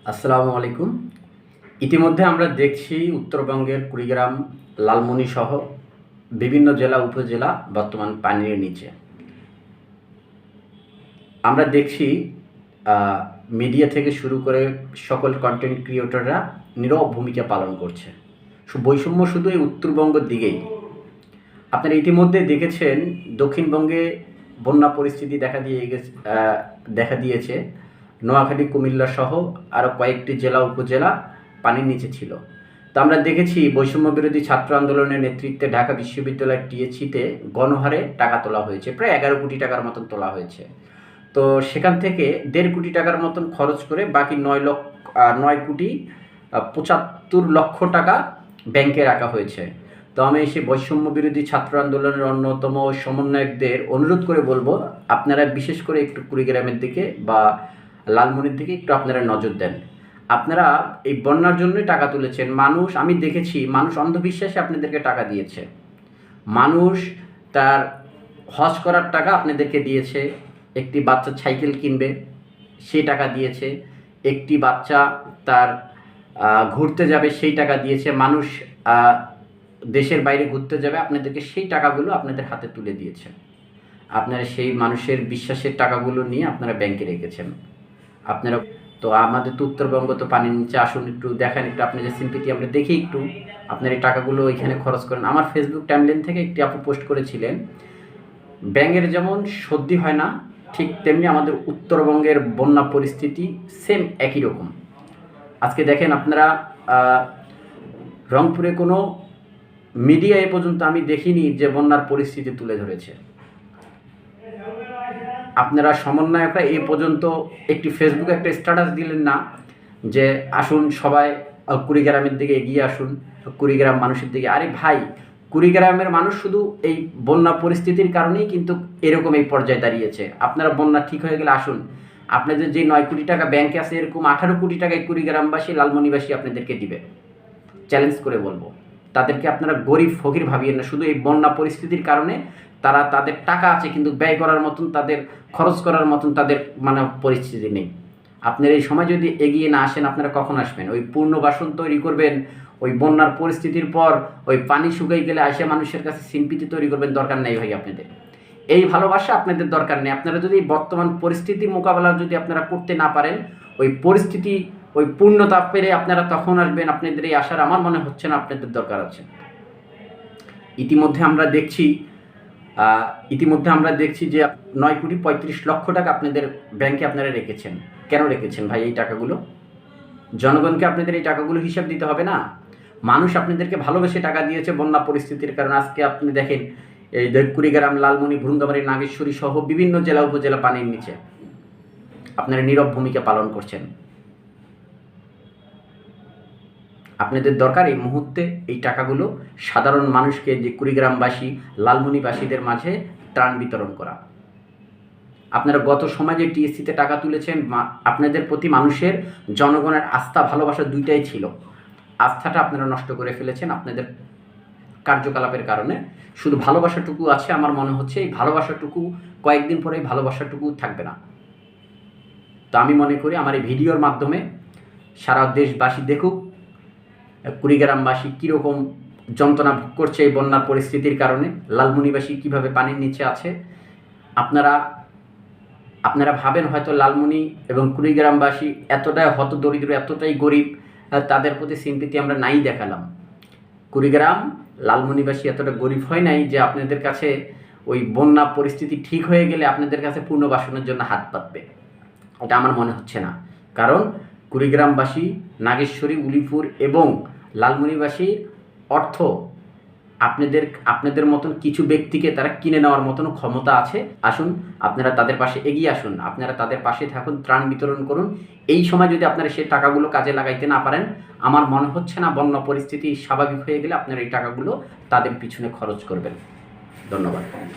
আসসালামু আলাইকুম। ইতিমধ্যে আমরা দেখছি উত্তরবঙ্গের কুড়িগ্রাম, লালমনিসহ বিভিন্ন জেলা উপজেলা বর্তমান পানির নিচে। আমরা দেখছি মিডিয়া থেকে শুরু করে সকল কন্টেন্ট ক্রিয়েটররা নীরব ভূমিকা পালন করছে। বৈষম্য শুধু এই উত্তরবঙ্গের দিকেই। আপনারা ইতিমধ্যে দেখেছেন দক্ষিণবঙ্গে বন্যা পরিস্থিতি দেখা দিয়েছে। নোয়াখালী, কুমিল্লা সহ আরও কয়েকটি জেলা উপজেলা পানির নিচে ছিল। তো আমরা দেখেছি বৈষম্য বিরোধী ছাত্র আন্দোলনের নেতৃত্বে ঢাকা বিশ্ববিদ্যালয়ের টিএসসিতে গণহারে টাকা তোলা হয়েছে, প্রায় 11 কোটি টাকার মতন তোলা হয়েছে। তো সেখান থেকে 1.5 কোটি টাকার মতন খরচ করে বাকি 9 কোটি 75 লক্ষ টাকা ব্যাংকে রাখা হয়েছে। তো আমি সেই বৈষম্য বিরোধী ছাত্র আন্দোলনের অন্যতম সমন্বয়কদের অনুরোধ করে বলবো, আপনারা বিশেষ করে একটু কুড়িগ্রামের দিকে বা লালমনির দিকে একটু আপনারা নজর দেন। আপনারা এই বন্যার জন্যই টাকা তুলেছেন। আমি দেখেছি মানুষ অন্ধবিশ্বাসে আপনাদেরকে টাকা দিয়েছে। মানুষ তার হজ করার টাকা আপনাদেরকে দিয়েছে, একটি বাচ্চা সাইকেল কিনবে সেই টাকা দিয়েছে, একটি বাচ্চা তার ঘুরতে যাবে সেই টাকা দিয়েছে, মানুষ দেশের বাইরে ঘুরতে যাবে আপনাদেরকে সেই টাকাগুলো আপনাদের হাতে তুলে দিয়েছে। আপনারা সেই মানুষের বিশ্বাসের টাকাগুলো নিয়ে আপনারা ব্যাংকে রেখেছেন। আপনারা তো আমাদের তো উত্তরবঙ্গ তো পানির নিচে, আসুন একটু দেখেন, একটু আপনাদের সিম্পিতি আমরা দেখি, একটু আপনার এই টাকাগুলো ওইখানে খরচ করেন। আমার ফেসবুক টাইমলাইন থেকে একটি আপু পোস্ট করেছিলেন, ব্যাঙের যেমন সর্দি হয় না ঠিক তেমনি আমাদের উত্তরবঙ্গের বন্যা পরিস্থিতি সেম একই রকম। আজকে দেখেন আপনারা রংপুরে কোনো মিডিয়া এ পর্যন্ত আমি দেখিনি যে বন্যার পরিস্থিতি তুলে ধরেছে। আপনারা সমন্বয়করা এ পর্যন্ত একটি ফেসবুকে একটা স্ট্যাটাস দিলেন না যে আসুন সবাই কুড়িগ্রামের দিকে এগিয়ে আসুন, কুড়িগ্রাম মানুষের দিকে। আরে ভাই, কুড়িগ্রামের মানুষ শুধু এই বন্যা পরিস্থিতির কারণেই কিন্তু এরকম এই পর্যায়ে দাঁড়িয়েছে। আপনারা বন্যা ঠিক হয়ে গেলে আসুন, আপনাদের যে 9 কোটি টাকা ব্যাংকে আছে এরকম 18 কোটি টাকায় কুড়িগ্রামবাসী, লালমনিবাসী আপনাদেরকে দিবে। চ্যালেঞ্জ করে বলবো, তাদেরকে আপনারা গরিব ফকির ভাবিয়েন না। শুধু এই বন্যা পরিস্থিতির কারণে তাদের টাকা আছে কিন্তু ব্যয় করার মতন, তাদের খরচ করার মতন তাদের পরিস্থিতি নেই। আপনার এই সময় যদি এগিয়ে না আসেন, আপনারা কখন আসবেন? ওই পুনর্বাসন তৈরি করবেন, ওই বন্যার পরিস্থিতির পর ওই পানি শুকিয়ে গেলে আসে মানুষের কাছে সিম্পিতি তৈরি করবেন, দরকার নেই ভাই আপনাদের। এই ভালোবাসা আপনাদের দরকার নেই। আপনারা যদি বর্তমান পরিস্থিতি মোকাবেলা যদি আপনারা করতে না পারেন, ওই পূর্ণতা পেরে আপনারা তখন আসবেন। আপনাদের এই আশার আমার মনে হচ্ছে না আপনাদের দরকার আছে। ইতিমধ্যে আমরা দেখছি যে 9 কোটি 35 লক্ষ টাকা আপনাদের ব্যাংকে আপনারা রেখেছেন। কেন রেখেছেন ভাই এই টাকাগুলো? জনগণকে আপনাদের এই টাকাগুলো হিসাব দিতে হবে না? মানুষ আপনাদেরকে ভালোবেসে টাকা দিয়েছে বন্যা পরিস্থিতির কারণে। আজকে আপনি দেখেন এই কুড়িগ্রাম, লালমনি, ভুরুঙ্গামারী, নাগেশ্বরী সহ বিভিন্ন জেলা উপজেলা পানির নিচে। আপনারা নীরব ভূমিকা পালন করছেন। আপনাদের দরকার এই মুহূর্তে এই টাকাগুলো সাধারণ মানুষকে, যে কুড়িগ্রামবাসী, লালমনিবাসীদের মাঝে ত্রাণ বিতরণ করা। আপনারা গত সময় যে টিএসসিতে টাকা তুলেছেন, আপনাদের প্রতি মানুষের, জনগণের আস্থা ভালোবাসা দুইটাই ছিল। আস্থাটা আপনারা নষ্ট করে ফেলেছেন আপনাদের কার্যকলাপের কারণে। শুধু ভালোবাসাটুকু আছে। আমার মনে হচ্ছে এই ভালোবাসাটুকু কয়েকদিন পরে এই ভালোবাসাটুকু থাকবে না। তো আমি মনে করি আমার এই ভিডিওর মাধ্যমে সারা দেশবাসী দেখুক কুড়িগ্রামবাসী কীরকম যন্ত্রণা ভোগ করছে এই বন্যার পরিস্থিতির কারণে, লালমনিবাসী কীভাবে পানির নিচে আছে। আপনারা ভাবেন হয়তো লালমনি এবং কুড়িগ্রামবাসী এতটাই হতদরিদ্র, এতটাই গরিব, তাদের প্রতি সিম্পিতি আমরা নাই দেখালাম। কুড়িগ্রাম, লালমনিবাসী এতটা গরিব হয় নাই যে আপনাদের কাছে ওই বন্যা পরিস্থিতি ঠিক হয়ে গেলে আপনাদের কাছে পুনর্বাসনের জন্য হাত পাতবে। এটা আমার মনে হচ্ছে না। কারণ কুড়িগ্রামবাসী, নাগেশ্বরী, উলিপুর এবং লালমনিবাসীর অর্থ আপনাদের মতন কিছু ব্যক্তিকে তারা কিনে নেওয়ার মতন ক্ষমতা আছে। আসুন আপনারা তাদের পাশে এগিয়ে আসুন, আপনারা তাদের পাশে থাকুন, ত্রাণ বিতরণ করুন। এই সময় যদি আপনারা সেই টাকাগুলো কাজে লাগাইতে না পারেন, আমার মনে হচ্ছে না বন্যা পরিস্থিতি স্বাভাবিক হয়ে গেলে আপনারা এই টাকাগুলো তাদের পিছনে খরচ করবেন। ধন্যবাদ।